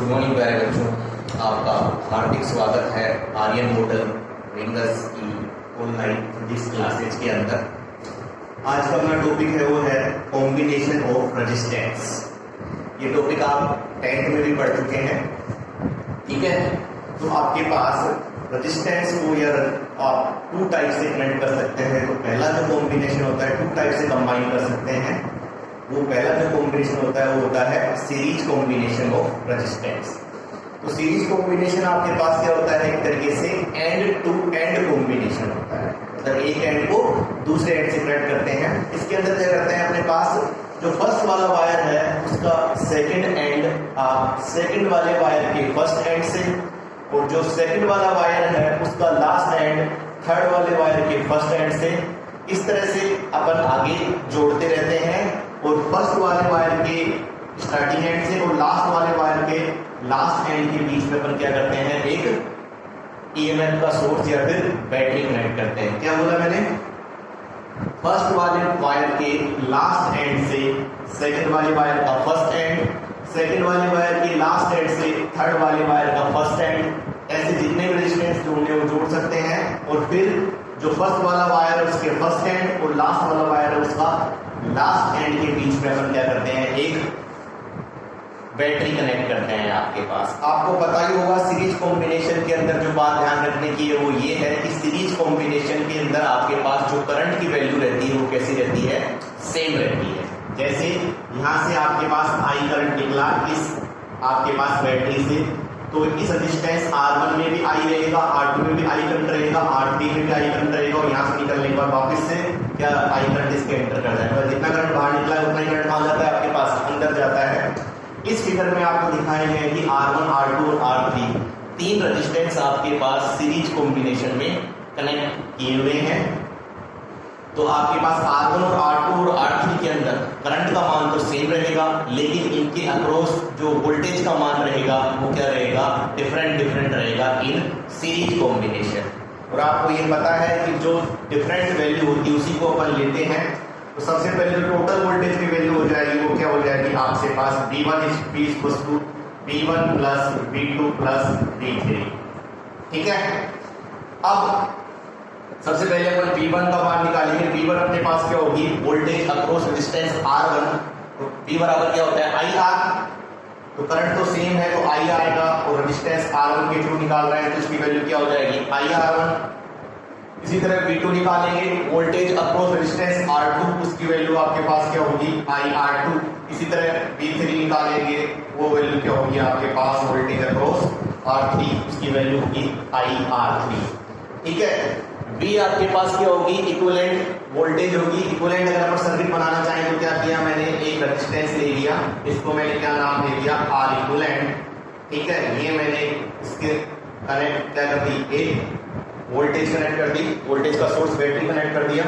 Good morning प्यारे बच्चों, आपका हार्दिक स्वागत है आर्यन मोटर विंगर्स की ऑनलाइन फिजिक्स क्लासेज के अंदर। आज का अपना टॉपिक है वो है कॉम्बिनेशन ऑफ रेजिस्टेंस। ये टॉपिक आप 10th में भी पढ़ चुके हैं, ठीक है। तो आपके पास रेजिस्टेंस को या आप 2 टाइप से कनेक्ट कर सकते हैं। तो पहला जो कॉम्बिनेशन होता है 2 टाइप से कंबाइन कर सकते हैं। वो पहला जो कॉम्बिनेशन होता है वो होता है सीरीज कॉम्बिनेशन ऑफ रेजिस्टेंस। तो सीरीज कॉम्बिनेशन आपके पास क्या होता है, एक तरीके से एंड टू एंड कॉम्बिनेशन होता है। मतलब एक एंड को दूसरे एंड से कनेक्ट करते हैं। इसके अंदर क्या करते हैं, अपने पास जो फर्स्ट वाला वायर है उसका सेकंड एंड सेकंड वाले वायर के फर्स्ट एंड से, और जो सेकंड वाला वायर है उसका लास्ट एंड थर्ड वाले वायर के फर्स्ट एंड से, इस तरह से अपन आगे जोड़ते रहते हैं। और फर्स्ट वाले वायर के स्टार्टिंग एंड से और लास्ट वाले वायर के लास्ट एंड के बीच में अपन क्या करते हैं, एक ईएमएफ का सोर्स या फिर बैटरी कनेक्ट करते हैं। क्या बोला मैंने, फर्स्ट वाले वायर के लास्ट एंड से सेकंड वाले वायर का फर्स्ट एंड, सेकंड वाले वायर के लास्ट एंड से थर्ड वाले वायर का फर्स्ट एंड, ऐसे जितने भी रेजिस्टेंस जोड़ने वो जोड़ सकते हैं। और फिर जो फर्स्ट वाला वायर है उसके फर्स्ट एंड और लास्ट वाला वायर है उसका लास्ट एंड के बीच में अपन क्या करते हैं, एक बैटरी कनेक्ट करते हैं आपके पास। आपको पता ही होगा सीरीज कॉम्बिनेशन के अंदर जो बात ध्यान रखने की है वो ये है कि सीरीज कॉम्बिनेशन के अंदर आपके पास जो करंट की वैल्यू रहती है वो कैसी रहती है, सेम रहती है। जैसे यहां से आपके पास आई करंट निकला इस आपके पास बैटरी से, तो इस रेजिस्टेंस R1 में भी आई रहेगा, R2 में भी आई करंट रहेगा, R3 में भी आई करंट रहेगा। और यहाँ से निकलने के बाद वापस से क्या आई करंट इसके एंटर कर जाएगा। जितना करंट बाहर निकला है उतना ही करंट कहाँ जाता है, आपके पास अंदर जाता है। इस फिगर में आपको दिखाए गए कि R1, R2 और R3 3 रेजिस्टेंस आपके पास सीरीज कॉम्बिनेशन में कनेक्ट किए हुए हैं। तो आपके पास R1 और R2 और R3 के अंदर करंट का मान तो सेम रहेगा, लेकिन इनके अक्रॉस जो वोल्टेज का मान रहेगा वो क्या रहेगा, डिफरेंट रहेगा इन सीरीज कॉम्बिनेशन। और आपको ये पता है कि जो डिफरेंट वैल्यू होती है उसी को अपन लेते हैं। तो सबसे पहले जो टोटल वोल्टेज की वैल्यू हो जाएगी वो क्या हो जाएगी, आपके पास V1 plus V2 plus V3, ठीक है। अब सबसे पहले अपन V1 का मान निकालेंगे। V1 अपने पास क्या होगी, वोल्टेज अक्रॉस रेजिस्टेंस R1। तो V बराबर क्या होता है, IR। तो करंट तो सेम है तो I आएगा, और रेजिस्टेंस R1 के थ्रू निकाल रहे हैं तो इसकी वैल्यू क्या हो जाएगी, IR1। इसी तरह V2 निकालेंगे, वोल्टेज अक्रॉस रेजिस्टेंस R2, उसकी वैल्यू आपके पास क्या होगी, IR2। इसी तरह V3 निकालेंगे, वो वैल्यू क्या होगी आपके पास, वोल्टेज अक्रॉस R3, उसकी वैल्यू होगी IR3, ठीक है। V आपके पास क्या होगी, इक्विवेलेंट वोल्टेज होगी। इक्विवेलेंट अगर अपन सर्किट बनाना चाहें तो क्या किया मैंने, एक रेजिस्टेंस ले लिया, इसको मैंने क्या नाम दे दिया, R इक्विवेलेंट, ठीक है। ये मैंने इसके कनेक्ट क्या कर दी, एक वोल्टेज कनेक्ट कर दी, वोल्टेज का सोर्स बैटरी कनेक्ट कर दिया।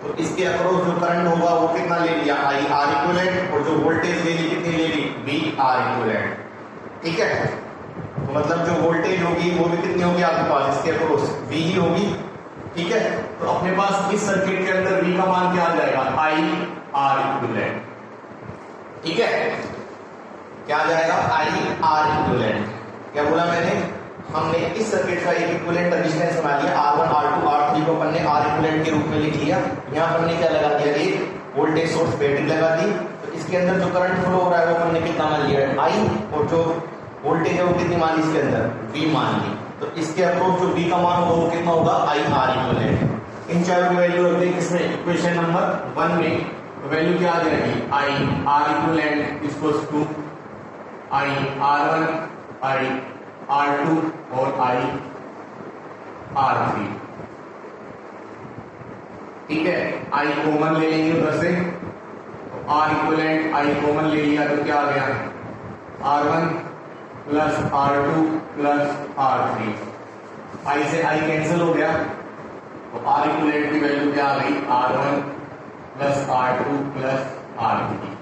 तो इसके अक्रॉस जो करंट होगा वो कितना ले लिया, I R इक्विवेलेंट, और जो वोल्टेज ले ली कितनी ले ली, V R इक्विवेलेंट, ठीक है। तो मतलब जो वोल्टेज होगी वो भी कितनी होगी आपके पास, इसके अक्रॉस V ही होगी, ठीक है। तो अपने पास इस सर्किट के अंदर V का मान क्या आ जाएगा, I R इक्विवेलेंट, ठीक है। क्या आ जाएगा, I R इक्विवेलेंट। क्या बोला मैंने, हमने इस सर्किट का एक इक्विवेलेंट रेजिस्टेंस बना लिया, R1, R2, R3 को अपन ने R इक्विवेलेंट के रूप में लिख लिया। यहाँ अपन ने क्या लगा दिया, एक वोल्टेज सोर्स बैटरी लगा दी। तो इसके अंदर जो करंट फ्लो हो रहा है वो अपन ने कितना मान लिया है, I, और जो वोल्टेज है वो कितनी मान ली इसके अंदर, V मान ली। तो इसके अक्रॉस जो V का मान होगा वो कितना होगा, I R इक्विवेलेंट। इन चारों की वैल्यू रखते हैं किसमें, इक्वेशन नंबर 1 में। तो वैल्यू क्या आ जाएगी, I R equivalent equals to I R1 I R2 और I R3, ठीक है। I कॉमन ले लेंगे उधर से, तो R इक्विवेलेंट I कॉमन ले लिया तो क्या आ गया, R1 plus R2 plus R3। I से I कैंसिल हो गया, तो R इक्विवेलेंट की वैल्यू क्या आ गई, R1 plus R2 plus R3।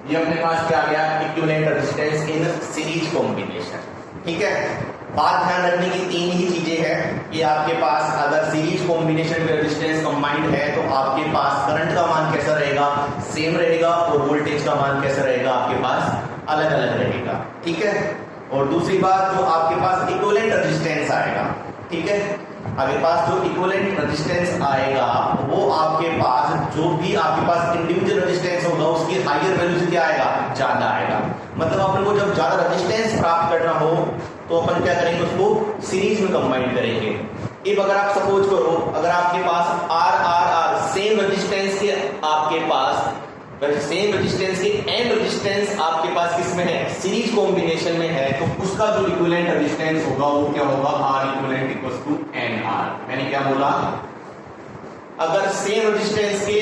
ये अपने पास क्या आ गया, equivalent resistance in series combination, ठीक है। बात ध्यान रखने की 3 ही चीजें हैं कि आपके पास अगर सीरीज कॉम्बिनेशन में रेजिस्टेंस कंबाइंड है तो आपके पास करंट का मान कैसा रहेगा, सेम रहेगा, और वोल्टेज का मान कैसा रहेगा आपके पास, अलग अलग रहेगा, ठीक है। और दूसरी बात जो आपके पास इक्विवेलेंट रेजिस्टेंस आएगा, ठीक है, आपके पास जो इक्विवेलेंट रेजिस्टेंस आएगा वो आपके पास जो भी आपके पास इंडिविजुअल रेजिस्टेंस होगा उसकी हायर वैल्यू से क्या आएगा, ज्यादा आएगा। मतलब अपन को जब ज्यादा रेजिस्टेंस प्राप्त करना हो तो अपन क्या करेंगे, उसको सीरीज में कंबाइन करेंगे। अब अगर आप सपोज करो, अगर आपके पास R R R same resistance के आपके पास सेम रेजिस्टेंस के एन रेजिस्टेंस आपके पास किसमें है, सीरीज कॉम्बिनेशन में है, तो उसका जो इक्विवेलेंट रेजिस्टेंस होगा वो क्या होगा, R equivalent equals to N R. मैंने क्या बोला, अगर सेम रेजिस्टेंस के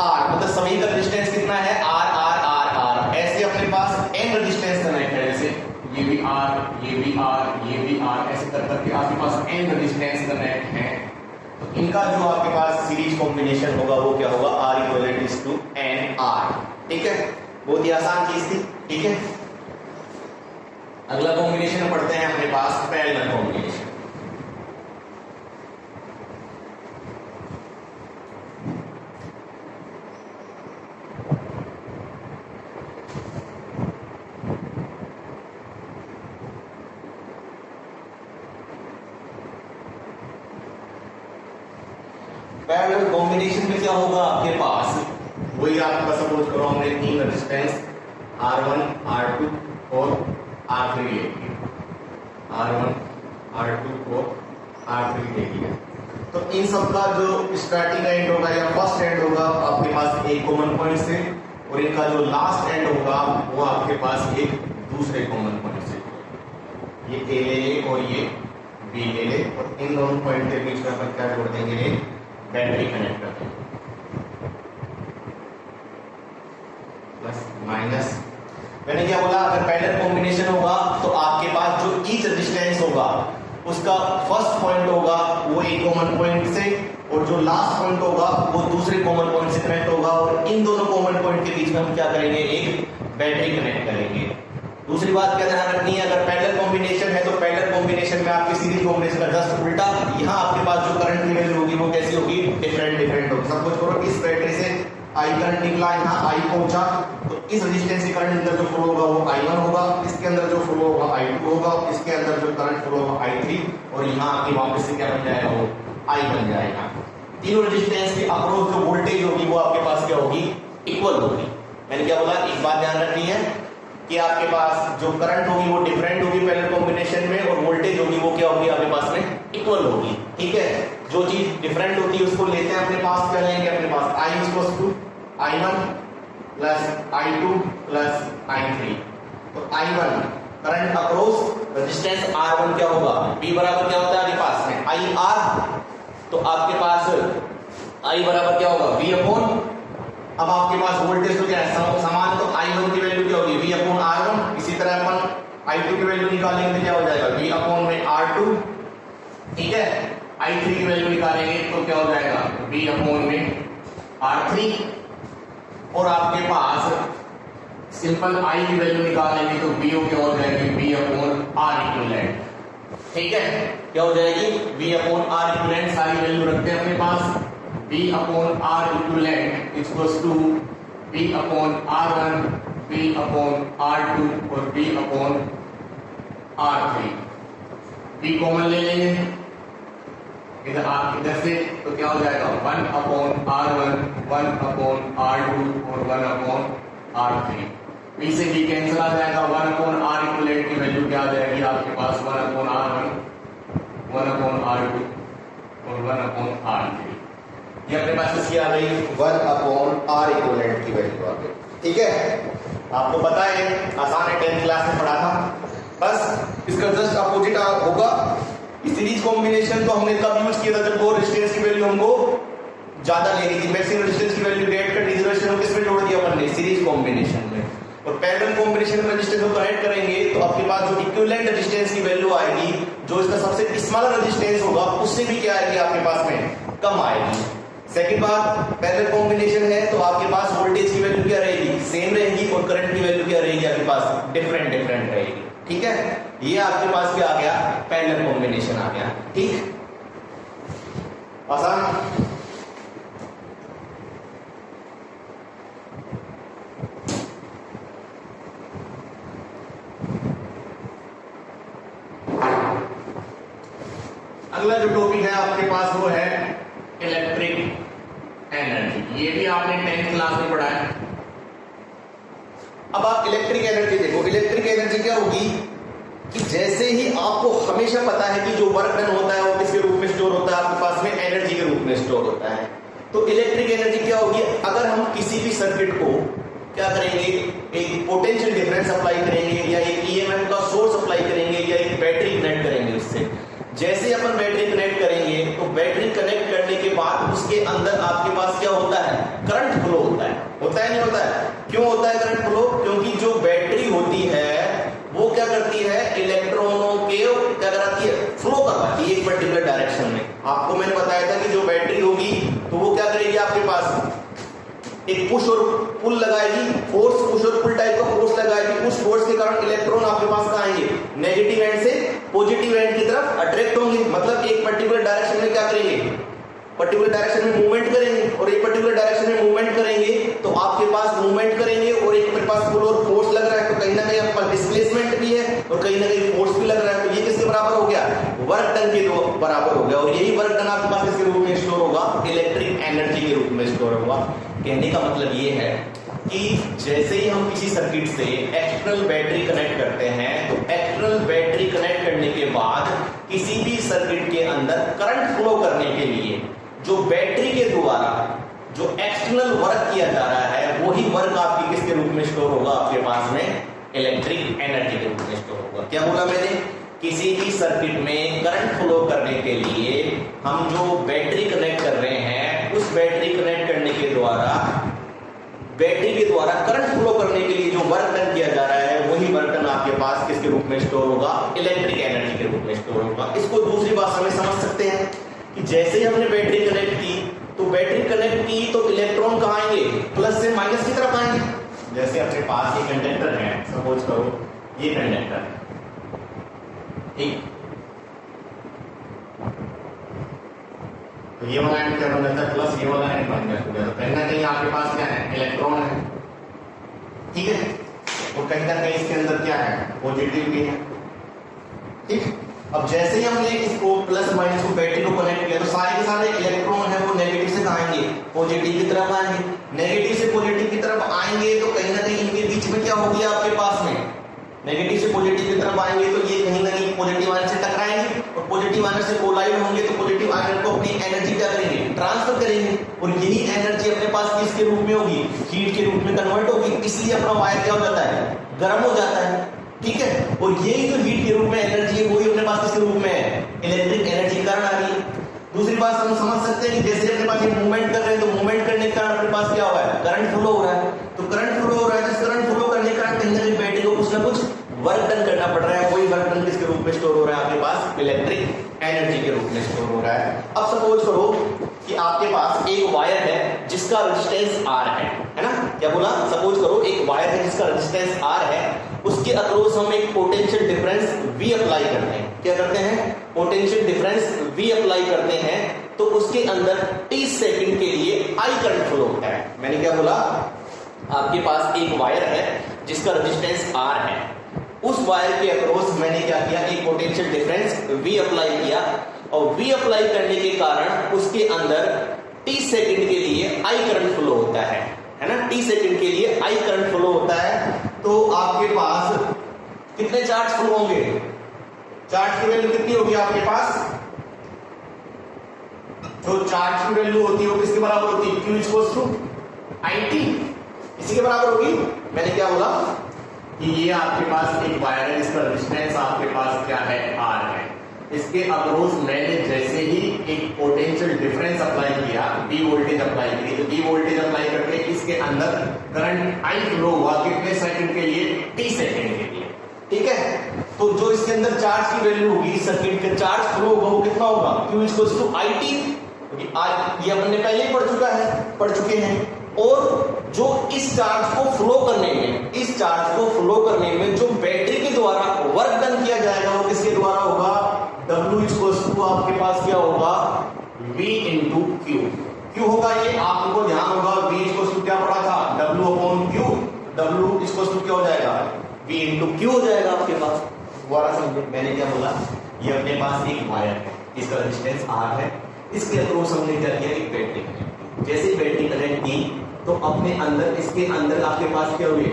आर मतलब सभी का रेजिस्टेंस कितना है, आर आर आर आर, ऐसे अपने पास एन रेजिस्टेंस कनेक्ट है, जैसे ये भी आर ये भी आर ये भी आर, ऐसे कर करके आपके पास एन रेजिस्टेंस कनेक्ट है, तो इनका जो आपके पास सीरीज कॉम्बिनेशन होगा वो क्या होगा, R equivalent is to N R. ठीक है, बहुत ही आसान चीज थी। ठीक है, अगला कॉम्बिनेशन पढ़ते हैं अपने पास पैरेलल कॉम्बिनेशन। पैरेलल कॉम्बिनेशन में क्या होगा आपके पास, वही आपका सपोज करो हमने तीन रेजिस्टेंस R1 R2 और R3 ले लिया, R1 R2 और R3 ले लिया, तो इन सब का जो स्टार्टिंग एंड होगा या फर्स्ट एंड होगा आपके पास एक कॉमन पॉइंट से, और इनका जो लास्ट एंड होगा वो आपके पास एक दूसरे कॉमन पॉइंट से, ये A ले ले और ये B ले ले, और इन दोनों पॉइंट के बीच में अपन क्या जोड़ देंगे, बैटरी कनेक्ट करते हैं, प्लस माइनस। मैंने क्या बोला, अगर पैरेलल कॉम्बिनेशन होगा तो आपके पास जो ईच रेजिस्टेंस होगा उसका फर्स्ट पॉइंट होगा वो एक कॉमन पॉइंट से, और जो लास्ट पॉइंट होगा वो दूसरे कॉमन पॉइंट से कनेक्ट होगा, और इन दोनों कॉमन पॉइंट के बीच में हम क्या करेंगे, एक बैटरी कनेक्ट करेंगे। दूसरी बात क्या ध्यान रखनी है, अगर पैरेलल कॉम्बिनेशन है तो पैरेलल कॉम्बिनेशन में आपकी सीरीज कॉम्बिनेशन का जस्ट उल्टा, यहाँ आपके पास जो करंट की वैल्यू होगी वो कैसी होगी, डिफरेंट होगी। सब कुछ करो, इस बैटरी से आई करंट निकला, यहाँ आई पहुंचा, तो इस रेजिस्टेंस के करंट अंदर जो फ्लो होगा वो I1 होगा, इसके अंदर जो फ्लो होगा I2 होगा, इसके अंदर जो करंट फ्लो होगा I3, और यहाँ आके वापस से क्या बन जाएगा, वो I बन जाएगा। तीनों रेजिस्टेंस के अक्रॉस जो वोल्टेज होगी वो आपके पास क्या होगी, इक्वल होगी। मैंने क्या बोला, एक बात ध्यान रखनी है कि आपके पास जो करंट होगी वो डिफरेंट होगी पैरेलल कॉम्बिनेशन में, और वोल्टेज होगी वो क्या होगी आपके पास में, इक्वल होगी। ठीक है, जो चीज डिफरेंट होती है उसको लेते हैं अपने पास, क्या लेंगे अपने पास, I equals to I1 plus I2 plus I3, तो I1 current across resistance R1 क्या होगा, B बराबर क्या होता है आपके पास में IR, तो आपके पास I बराबर क्या होगा, V अपॉन, अब आपके पास वोल्टेज तो क्या है समान, तो I1 की वैल्यू क्या होगी, V अपॉन R1, इसी तरह अपन I2 की वैल्यू निकालेंगे तो क्या हो जाएगा, V अपॉन में R2, ठीक है, I3 की वैल्यू निकालेंगे तो क्या हो जाएगा, V अपॉन में R3, और आपके पास सिंपल I की वैल्यू निकालेंगे तो VO क्या हो जाएगी, V अपॉन R इक्विवेलेंट। ठीक है, क्या हो जाएगी, V अपॉन R इक्विवेलेंट, सारी वैल्यू रखते हैं अपने पास, V upon R equivalent equals to V upon R1, V upon R2 और V upon R3। V common ले लेंगे इधर, आप इधर से तो क्या हो जाएगा, 1 अपॉन R1, 1 अपॉन R2 और 1 अपॉन R3। V से V कैंसिल आ जाएगा, 1 अपॉन R इक्विवेलेंट की वैल्यू क्या आ जाएगी आपके पास, 1 अपॉन R1, 1 अपॉन R2 और 1 अपॉन R3। ये अपने पास इसकी आ गई 1 अपॉन R इक्विवेलेंट की वैल्यू आ गई। ठीक है, आपको पता है आसान है, 10th क्लास में पढ़ा था, बस इसका जस्ट अपोजिट होगा। सीरीज कॉम्बिनेशन तो हमने कब यूज किया था, जब वो रेजिस्टेंस की वैल्यू हमको ज्यादा लेनी थी, मैक्सिमम रेजिस्टेंस की वैल्यू ग्रेट कर डिसोसिएशन को किसमें जोड़ दिया अपन ने, सीरीज कॉम्बिनेशन में। और पैरेलल कॉम्बिनेशन में रेजिस्टेंस को कनेक्ट करेंगे तो आपके पास जो इक्विवेलेंट रेजिस्टेंस की वैल्यू आएगी, जो इसका सबसे स्मॉलर रेजिस्टेंस होगा उससे भी क्या आएगी आपके पास में, कम आएगी। सेकंड बात, पैरेलल कॉम्बिनेशन है तो आपके पास वोल्टेज की वैल्यू क्या रहेगी, सेम रहेगी, और करंट की वैल्यू क्या रहेगी आपके पास, डिफरेंट रहेगी। ठीक है, ये आपके पास क्या आ गया, पैरेलल कॉम्बिनेशन आ गया। ठीक, आसान। अगला जो टॉपिक है आपके पास वो है इलेक्ट्रिक एनर्जी। ये भी आपने 10th क्लास में पढ़ा है। अब आप इलेक्ट्रिक एनर्जी देखो, इलेक्ट्रिक एनर्जी क्या होगी कि जैसे ही आपको हमेशा पता है कि जो वर्क डन होता है वो किसके रूप में स्टोर होता है, आपके पास में एनर्जी के रूप में स्टोर होता है। तो इलेक्ट्रिक एनर्जी क्या होगी, अगर हम किसी भी सर्किट को क्या करेंगे, एक पोटेंशियल डिफरेंस अप्लाई करेंगे या एक ईएमएफ का सोर्स अप्लाई करेंगे या एक बैटरी कनेक्ट करेंगे उससे। जैसे ही अपन बैटरी कनेक्ट करेंगे तो बैटरी कनेक्ट करने के बाद उसके अंदर आपके पास क्या होता है, करंट फ्लो होता है। होता है नहीं होता है? क्यों होता है करंट फ्लो? क्योंकि जो बैटरी होती है वो क्या करती है, इलेक्ट्रॉनों के क्या कराती है, फ्लो करवाती है एक पर्टिकुलर डायरेक्शन में। आपको मैंने बताया था कि जो बैटरी होगी तो वो क्या करेगी, आपके पास एक पुश और पुल लगाएगी, फोर्स पुश और पुल टाइप का फोर्स लगाएगी। उस फोर्स के कारण इलेक्ट्रॉन आपके पास कहां आएंगे, नेगेटिव एंड से पॉजिटिव एंड की तरफ अट्रैक्ट होंगे। मतलब एक पर्टिकुलर डायरेक्शन में क्या करेंगे, पर्टिकुलर डायरेक्शन में मूवमेंट करेंगे, और एक पर्टिकुलर डायरेक्शन में मूवमेंट करेंगे तो आपके पास मूवमेंट करेंगे और एक मेरे पास पुल और फोर्स लग रहा है, तो कहीं ना कहीं आपका डिस्प्लेसमेंट भी है और कहीं ना कहीं फोर्स भी लग रहा है। तो ये किसके बराबर हो गया, वर्क डन के बराबर हो गया। और यही वर्क डन आपके पास किसके रूप में स्टोर होगा, इलेक्ट्रिक एनर्जी के रूप में स्टोर होगा। कहने का मतलब ये है कि जैसे ही हम किसी सर्किट से एक्सटर्नल बैटरी कनेक्ट करते हैं तो एक्सटर्नल बैटरी कनेक्ट करने के बाद किसी भी सर्किट के अंदर करंट फ्लो करने के लिए जो बैटरी के द्वारा जो एक्सटर्नल वर्क किया जा रहा है वही वर्क आपकी किसके रूप में स्टोर होगा, आपके पास में इलेक्ट्रिक एनर्जी के रूप में स्टोर होगा। क्या बोला मैंने, किसी भी सर्किट में करंट फ्लो करने के लिए हम जो बैटरी कनेक्ट कर रहे हैं उस बैटरी कनेक्ट करने के द्वारा बैटरी के द्वारा करंट फ्लो करने के लिए जो वर्क डन किया जा रहा है वही वर्क डन आपके पास किसके रूप में स्टोर होगा, इलेक्ट्रिक एनर्जी के रूप में स्टोर होगा। इसको दूसरी भाषा में समझ सकते हैं कि जैसे ही हमने बैटरी कनेक्ट की तो बैटरी कनेक्ट की तो इलेक्ट्रॉन कहां आएंगे, प्लस से माइनस की तरफ आएंगे। जैसे अपने पास एक कंडक्टर है, सपोज करो ये कंडक्टर है, ठीक, तो ये वाला एंड क्या बन जाता है, प्लस ये वाला एंड बन जाता है। तो कहीं ना कहीं आपके पास क्या है, इलेक्ट्रॉन है, ठीक है, और कहीं ना कहीं इसके अंदर क्या है, पॉजिटिव भी है, ठीक। अब जैसे ही हमने इसको प्लस माइनस को बैटरी को कनेक्ट किया तो सारे के सारे इलेक्ट्रॉन है वो नेगेटिव से कहां आएंगे, पॉजिटिव की तरफ आएंगे। नेगेटिव से पॉजिटिव की तरफ आएंगे तो कहीं ना कहीं इनके बीच में क्या होगी, आपके पास में नेगेटिव से पॉजिटिव की तरफ आएंगे तो ये कहीं ना कहीं पॉजिटिव आयन से टकराएंगे और पॉजिटिव आयन से कोलाइड होंगे तो पॉजिटिव आयन को अपनी एनर्जी क्या करेंगे, ट्रांसफर करेंगे, और यही एनर्जी अपने पास किसके रूप में होगी, हीट के रूप में कन्वर्ट होगी। इसलिए अपना वायर क्या हो जाता है, गर्म हो जाता है, ठीक है। और यही जो हीट के रूप में एनर्जी है वही अपने पास किसके रूप में है, इलेक्ट्रिक एनर्जी कारण आ रही है। दूसरी बात हम समझ सकते हैं कि जैसे अपने पास ये मूवमेंट कर रहे हैं तो मूवमेंट करने के कारण अपने पास क्या हुआ है, करंट फ्लो हो रहा है। तो करंट फ्लो हो रहा है, तो करंट फ्लो करने के कारण कहीं ना कहीं बैटरी को कुछ ना कुछ वर्क डन करना पड़ रहा है, वही वर्क डन किसके रूप में स्टोर हो रहा है, आपके पास इलेक्ट्रिक एनर्जी के रूप में स्टोर हो रहा है। अब सपोज करो कि आपके पास एक वायर है जिसका रेजिस्टेंस R है ना, क्या बोला, सपोज करो एक वायर है जिसका रेजिस्टेंस R है, उसके अक्रॉस हम एक पोटेंशियल डिफरेंस V अप्लाई करते हैं। क्या करते हैं, पोटेंशियल डिफरेंस V अप्लाई करते हैं, तो उसके अंदर 30 सेकंड के लिए I करंट फ्लो होता है। मैंने क्या बोला, आपके पास एक वायर है जिसका रेजिस्टेंस R है, उस वायर के अक्रॉस मैंने क्या किया, एक पोटेंशियल डिफरेंस V अप्लाई किया, और V अप्लाई करने के कारण उसके अंदर 30 सेकंड के लिए I करंट फ्लो होता है ना, 30 सेकंड के लिए I करंट फ्लो होता है। तो आपके पास कितने चार्ज फ्लो होंगे, चार्ज की वैल्यू कितनी होगी आपके पास, जो चार्ज की वैल्यू होती है वो किसके बराबर होती है, Q इक्वल्स टू IT, इसी के बराबर होगी। मैंने क्या बोला कि ये आपके पास एक वायर है जिसका रेजिस्टेंस आपके पास क्या है, R है। इसके अक्रॉस मैंने जैसे ही एक पोटेंशियल डिफरेंस अप्लाई किया, V वोल्टेज अप्लाई की, तो V वोल्टेज अप्लाई करके इसके अंदर करंट I फ्लो हुआ, कितने सेकंड के लिए, 30 सेकंड के लिए, ठीक है। तो जो इसके अंदर चार्ज की वैल्यू होगी, सर्किट का चार्ज फ्लो होगा वो कितना होगा, Q इक्वल्स टू IT, ये अपन ने पहले ही पढ़ चुके हैं। और जो इस चार्ज को फ्लो करने में जो बैटरी के द्वारा वर्क डन किया जाएगा वो किसके द्वारा होगा, W इक्वल्स टू आपके पास क्या होगा, V इंटू Q होगा। ये आपको ध्यान होगा, V इक्वल्स टू क्या पढ़ा था, W upon Q, W equals to क्या हो जाएगा, V इंटू Q हो जाएगा आपके पास। दोबारा समझे, मैंने क्या बोला, ये अपने पास एक वायर है, इसका रेजिस्टेंस R है। इसके अक्रॉस हमने क्या किया, एक बैटरी कनेक्ट। जैसे बैटरी कनेक्ट की तो अपने अंदर, इसके अंदर आपके पास क्या हुए,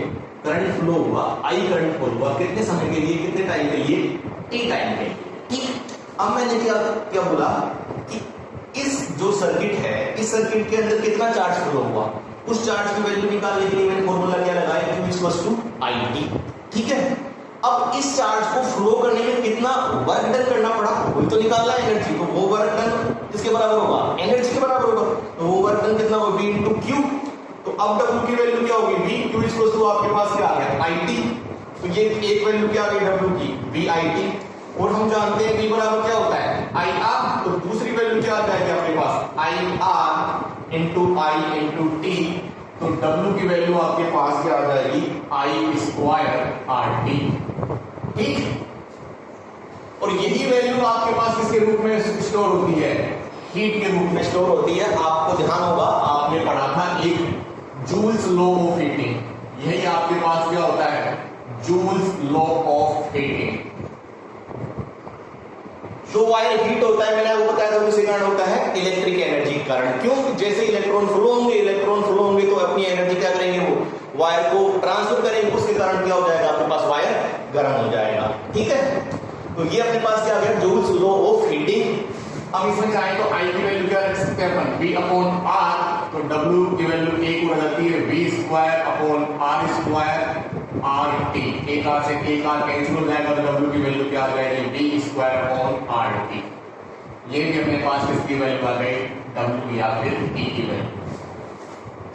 करंट फ्लो हुआ, आई करंट फ्लो हुआ। कितने समय के लिए, कितने टाइम के लिए, टी टाइम के लिए। ठीक, अब मैंने क्या बोला कि इस जो सर्किट है, इस सर्किट के अंदर कितना चार्ज फ्लो हुआ, उस चार्ज की वैल्यू निकालने के लिए मैंने फॉर्मूला क्या लगाया, Q इक्वल्स टू IT। ठीक है, अब इस चार्ज को फ्लो करने में कितना वर्क डन करना पड़ा, वही तो निकालना है एनर्जी। तो वो वर्क डन किसके बराबर होगा, एनर्जी के बराबर होगा। तो वो वर्क डन कितना होगा, V इंटू Q। तो अब W की वैल्यू क्या होगी, V Q इक्वल्स टू आपके पास क्या आ गया, IT। तो ये एक वैल्यू क्या आ गई W की, VIT। और हम जानते हैं V बराबर क्या होता है, IR। तो दूसरी वैल्यू क्या आ जाएगी आपके पास, IR into I into T। तो W की वैल्यू आपके पास क्या आ जाएगी, I स्क्वायर RT। ठीक, और यही वैल्यू आपके पास किसके रूप में स्टोर होती है, हीट के रूप में स्टोर होती है। आपको ध्यान होगा, आपने पढ़ा था एक जूल्स लॉ ऑफ हीटिंग। यही आपके पास क्या होता है, जूल्स लॉ ऑफ हीटिंग। जो वायर हीट होता है, मैंने आपको बताया था, उसके कारण होता है इलेक्ट्रिक एनर्जी करंट। क्यों, जैसे इलेक्ट्रॉन फ्लो होंगे तो अपनी एनर्जी क्या करेंगे, वो वायर को ट्रांसफर करेंगे, उसके कारण क्या हो जाएगा, आपके पास वायर गर्म हो जाएगा। ठीक है, तो ये अपने पास क्या आ गया, जूल्स लॉ ऑफ हीटिंग। अब इसमें चाहे तो I की वैल्यू क्या रख सकते हैं अपन, V अपॉन R। तो W की वैल्यू एक हो जाती है V square upon R square RT। एक R से एक R कैंसिल हो जाएगा, तो W की वैल्यू क्या आ जाएगी, V स्क्वायर अपॉन RT। ये भी अपने पास किसकी वैल्यू आ गई, W या फिर T की वैल्यू।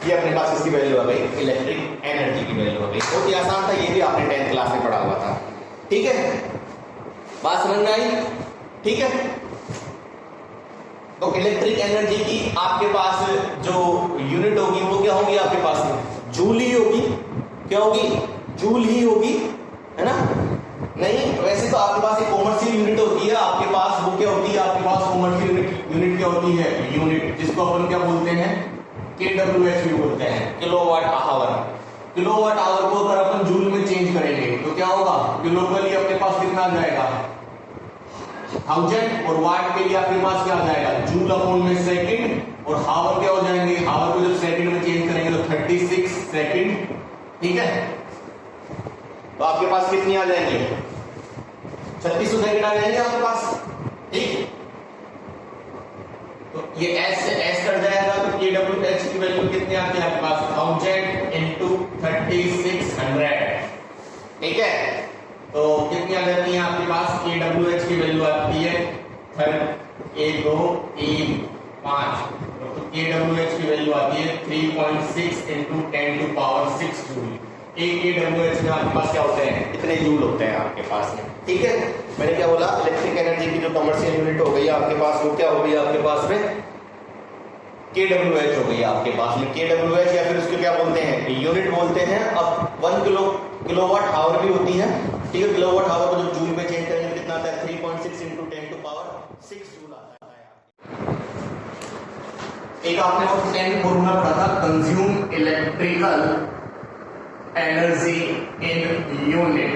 ये अपने पास इसकी वैल्यू आ गई, इलेक्ट्रिक एनर्जी की वैल्यू आ गई। बहुत ही आसान था, ये भी आपने 10th क्लास में पढ़ा हुआ था। ठीक है, बात समझ में आई। ठीक है, तो इलेक्ट्रिक एनर्जी की आपके पास जो यूनिट होगी वो क्या होगी, आपके पास में जूल ही होगी। क्या होगी, जूल ही होगी, है ना। नहीं, वैसे तो आपके पास एक कॉमर्शियल यूनिट होती है आपके पास, वो क्या होती है आपके पास, कॉमर्शियल यूनिट क्या होती है, यूनिट जिसको अपन क्या बोलते हैं, KWH भी बोलते हैं, किलोवाट आवर। किलोवाट आवर को अगर अपन जूल में चेंज करेंगे तो क्या होगा, किलोकली अपने पास कितना आ जाएगा, 1000। और वाट के लिए आपके पास क्या आ जाएगा, जूल अपॉन में सेकंड। और हावर क्या हो जाएंगे, हावर को जब सेकंड में चेंज करेंगे तो 36 सेकंड। ठीक है, तो आपके पास कितनी आ जाएंगे, 3600 सेकंड आ जाएंगे आपके पास। ठीक, तो ये S से S कट जाएगा, तो KWH की वैल्यू कितनी आती है आपके पास, 1000 इंटू 3600। ठीक है, तो कितनी आ जाती है आपके पास, KWH की वैल्यू आती है 1 2 3 5। तो KWH की वैल्यू आती है 3.6 इंटू 10 टू पावर 6 जूल। एक KWH में आपके पास क्या होते हैं, इतने जूल होते हैं आपके पास में। ठीक है, मैंने क्या बोला, इलेक्ट्रिक एनर्जी की जो कमर्शियल यूनिट हो गई आपके पास, वो क्या हो गई आपके पास में, KWH हो गई आपके पास में। KWH या फिर उसको क्या बोलते हैं, यूनिट बोलते हैं। अब 1 किलोवाट आवर भी होती है। ठीक है, किलोवाट आवर को जब जूल में चेंज करेंगे तो कितना आता है, 3.6 इंटू 10 टू पावर 6 जूल आता है। एक आपने वो 10 फॉर्मूला पढ़ा था, consume electrical energy in unit.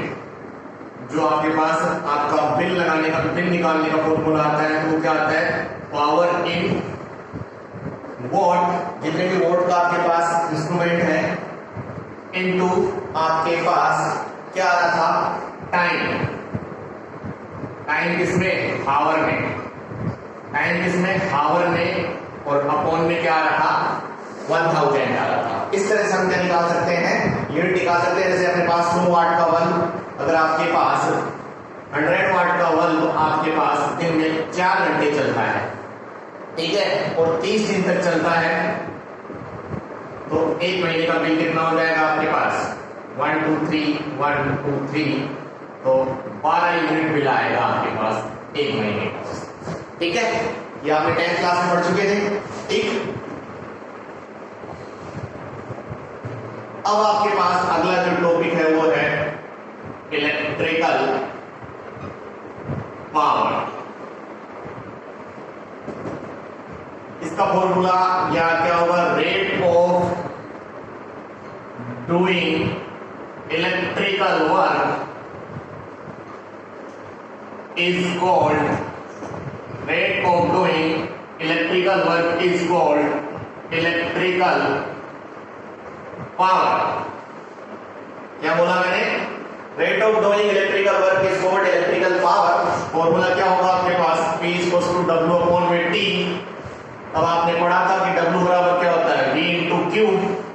जो आपके पास आपका बिल लगाने का, बिल निकालने का फॉर्मूला आता है, तो वो क्या आता है, पावर इन वॉट, जितने भी वॉट का आपके पास इंस्ट्रूमेंट है, इनटू आपके पास क्या आ रहा था, टाइम। टाइम किसमें, हावर में। टाइम किसमें, हावर में। और अपॉन में क्या आ रहा था, 1000 आ रहा था। इस तरह से हम क्या निकाल सकते हैं, यूनिट निकाल सकते हैं। जैसे अपने पास 2 वाट का बल्ब, अगर आपके पास 100 वाट का बल्ब आपके पास दिन में 4 घंटे चलता है, ठीक है, और 30 दिन तक चलता है, तो 1 महीने का बिल कितना हो जाएगा आपके पास, 1 2 3 तो 12 यूनिट बिल आएगा आपके पास 1 महीने का। ठीक है, ये आपने 10th क्लास में पढ़ चुके थे। ठीक, अब आपके पास अगला जो टॉपिक है वो है इलेक्ट्रिकल पावर। इसका फॉर्मूला या क्या होगा, rate of doing electrical work is called rate of doing electrical work is called electrical power. क्या बोला मैंने? Rate of doing electrical work is called electrical power. Formula क्या होगा आपके पास? P equals to W upon में T। अब आपने पढ़ा था कि W बराबर क्या होता है? V इंटू Q,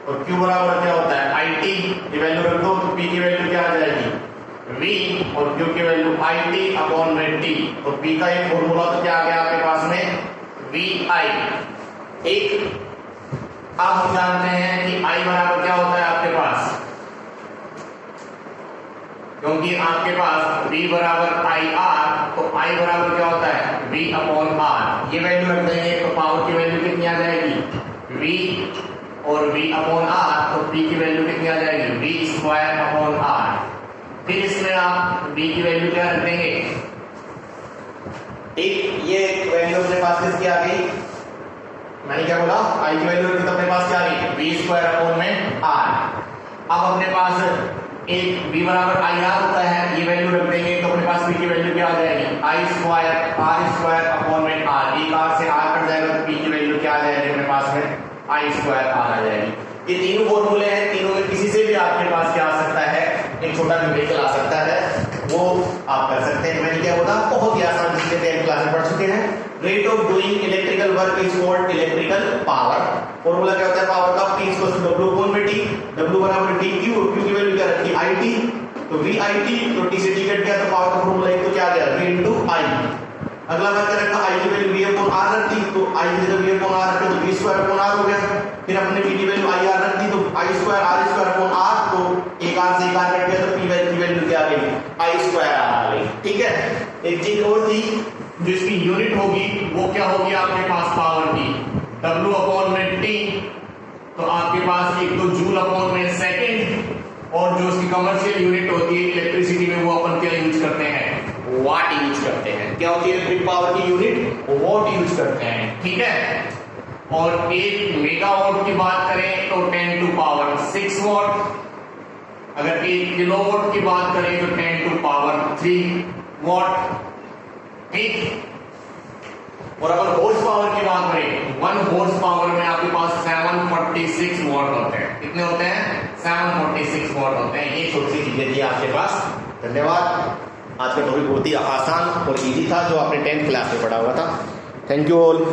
और Q बराबर क्या होता है? IT। ये वैल्यू रख दो तो P की वैल्यू क्या आ जाएगी? V, और Q की वैल्यू IT अपॉन में T। तो P का एक फॉर्मूला तो क्या आ गया आपके पास में? VI। एक अब हम जानते हैं कि I बराबर क्या होता है आपके पास, क्योंकि आपके पास V बराबर IR, तो I बराबर क्या होता है? V upon R। ये वैल्यू रख देंगे तो पावर की वैल्यू कितनी आ जाएगी? V और V अपॉन R, तो P की वैल्यू कितनी आ जाएगी? V square upon R। फिर इसमें आप V की वैल्यू क्या रख देंगे? एक ये वैल्यू अपने पास किसकी आ गई? मैंने क्या बोला? I की वैल्यू रखी तो अपने पास क्या आ गई? V स्क्वायर अपॉन में R। अब अपने पास एक V बराबर IR होता है, ये वैल्यू रख देंगे तो अपने पास V की वैल्यू क्या आ जाएगी? I square R square upon में R। एक R से R कट जाएगा तो P की वैल्यू क्या आ जाएगी अपने पास में? I स्क्वायर R आ जाएगी। ये तीनों फॉर्मूले हैं, तीनों में किसी से भी आपके पास क्या आ सकता है? एक छोटा न्यूमेरिकल आ सकता है, वो आप कर सकते हैं। मैंने क्या बोला? बहुत ही आसान, जिसके 10th क्लास में पढ़ चुके हैं। Rate of doing electrical work is called electrical power. Formula क्या होता है पावर का? P equals to W upon में T। W बराबर dQ, और Q की वैल्यू क्या रखी? IT। तो VIT, तो T से T कट गया तो पावर का फॉर्मूला एक तो क्या आ गया? V into I। अगला बात क्या रखा? I की वैल्यू V अपॉन R रख दी, तो I की जगह V अपॉन R रखे तो V स्क्वायर अपॉन R हो गया। फिर अपने P की वैल्यू IR रख दी, तो I square R square upon R, तो एक R से एक R कट गया तो P की वैल्यू क्या आ गई? I स्क्वायर R आ गई। ठीक है। एक चीज और थी, जो इसकी यूनिट होगी वो क्या होगी आपके पास पावर की? W अपॉन में T। तो आपके पास एक तो जूल अपॉन में सेकंड, और जो उसकी कमर्शियल यूनिट होती है इलेक्ट्रिसिटी में वो अपन क्या यूज करते हैं? वाट यूज करते हैं। क्या होती है इलेक्ट्रिक पावर की यूनिट? वॉट यूज करते हैं। ठीक है। और एक मेगावाट की बात करें तो 10 टू पावर 6 वॉट। अगर एक किलोवाट की बात करें तो 10 टू पावर 3 वॉट। ठीक। और अगर हॉर्स पावर की बात करें, 1 हॉर्स पावर में आपके पास 746 वॉट होते हैं। कितने होते हैं? 746 वॉट होते हैं। ये छोटी सी चीजें थी आपके पास। धन्यवाद। आज का टॉपिक बहुत ही आसान और इजी था, जो आपने 10th क्लास में पढ़ा हुआ था। Thank you all.